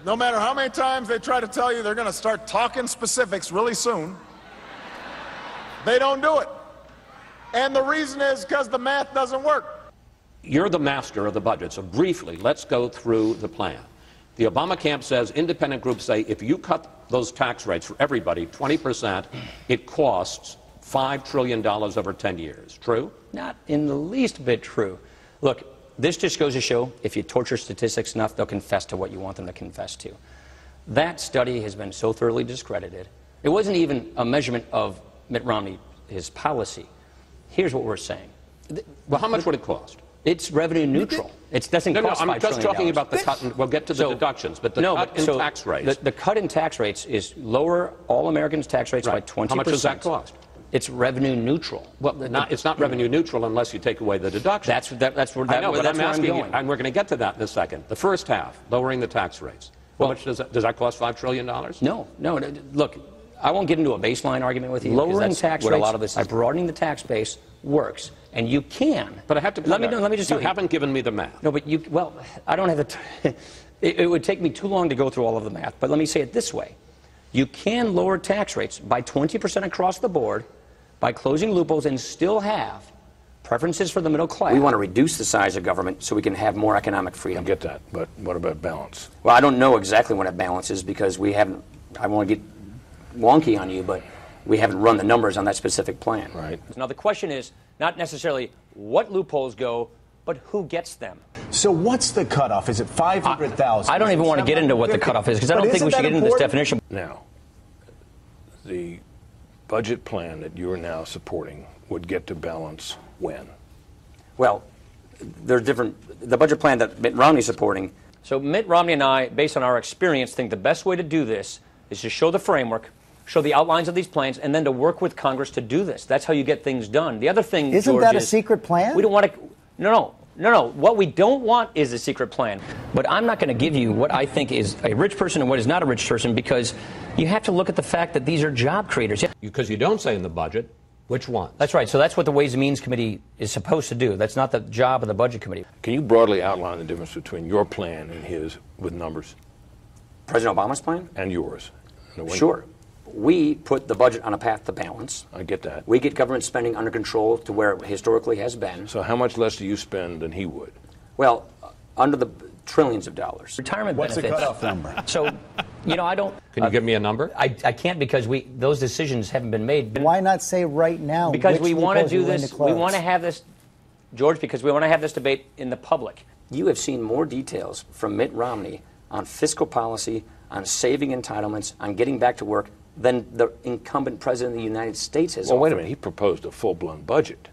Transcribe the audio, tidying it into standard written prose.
no matter how many times they try to tell you they're going to start talking specifics really soon, they don't do it. And the reason is because the math doesn't work. You're the master of the budget, so briefly, let's go through the plan. The Obama camp says, independent groups say, if you cut those tax rates for everybody 20%, it costs $5 trillion over 10 years. True? Not in the least bit true. Look, this just goes to show if you torture statistics enough, they'll confess to what you want them to confess to. That study has been so thoroughly discredited. It wasn't even a measurement of Mitt Romney, his policy. Here's what we're saying. Well, how much would it cost? It's revenue neutral. It doesn't cost $5 trillion. I'm just talking about the cut. We'll get to the deductions, but the cut in tax rates. The cut in tax rates is lower all Americans' tax rates by 20%. How much does that cost? It's revenue neutral. Well, it's not revenue neutral unless you take away the deductions. That's where I'm going. And we're going to get to that in a second. The first half, lowering the tax rates. How much does that cost? $5 trillion? No. Look, I won't get into a baseline argument with you. Lowering tax rates, a lot of this by broadening the tax base works, and you can. But I have to. Let me just. You haven't given me the math. No, but you. Well, I don't have the. It would take me too long to go through all of the math. But let me say it this way: you can lower tax rates by 20% across the board, by closing loopholes, and still have preferences for the middle class. We want to reduce the size of government so we can have more economic freedom. I get that, but what about balance? Well, I don't know exactly what a balance is because we haven't. I want to get wonky on you, but we haven't run the numbers on that specific plan. Right. Now the question is not necessarily what loopholes go, but who gets them. So what's the cutoff? Is it 500,000? I don't even want to get into what the cutoff is because I don't think we should get into this definition. Now, the budget plan that you are now supporting would get to balance when? Well, there's different. The budget plan that Mitt Romney is supporting. So Mitt Romney and I, based on our experience, think the best way to do this is to show the framework, show the outlines of these plans, and then to work with Congress to do this. That's how you get things done. The other thing, isn't George, that a secret plan? We don't want to. No. What we don't want is a secret plan. But I'm not going to give you what I think is a rich person and what is not a rich person because you have to look at the fact that these are job creators. Because you don't say in the budget which one. That's right. So that's what the Ways and Means Committee is supposed to do. That's not the job of the Budget Committee. Can you broadly outline the difference between your plan and his with numbers? President Obama's plan? And yours. Sure. We put the budget on a path to balance. I get that. We get government spending under control to where it historically has been. So how much less do you spend than he would? Well, under the trillions of dollars. Retirement benefits. What's the cutoff number? So, I don't. Can you give me a number? I can't because those decisions haven't been made. Why not say right now? Because we want to do this. We want to have this, George, because we want to have this debate in the public. You have seen more details from Mitt Romney on fiscal policy, on saving entitlements, on getting back to work than the incumbent president of the United States has. Well, wait a minute. He proposed a full-blown budget.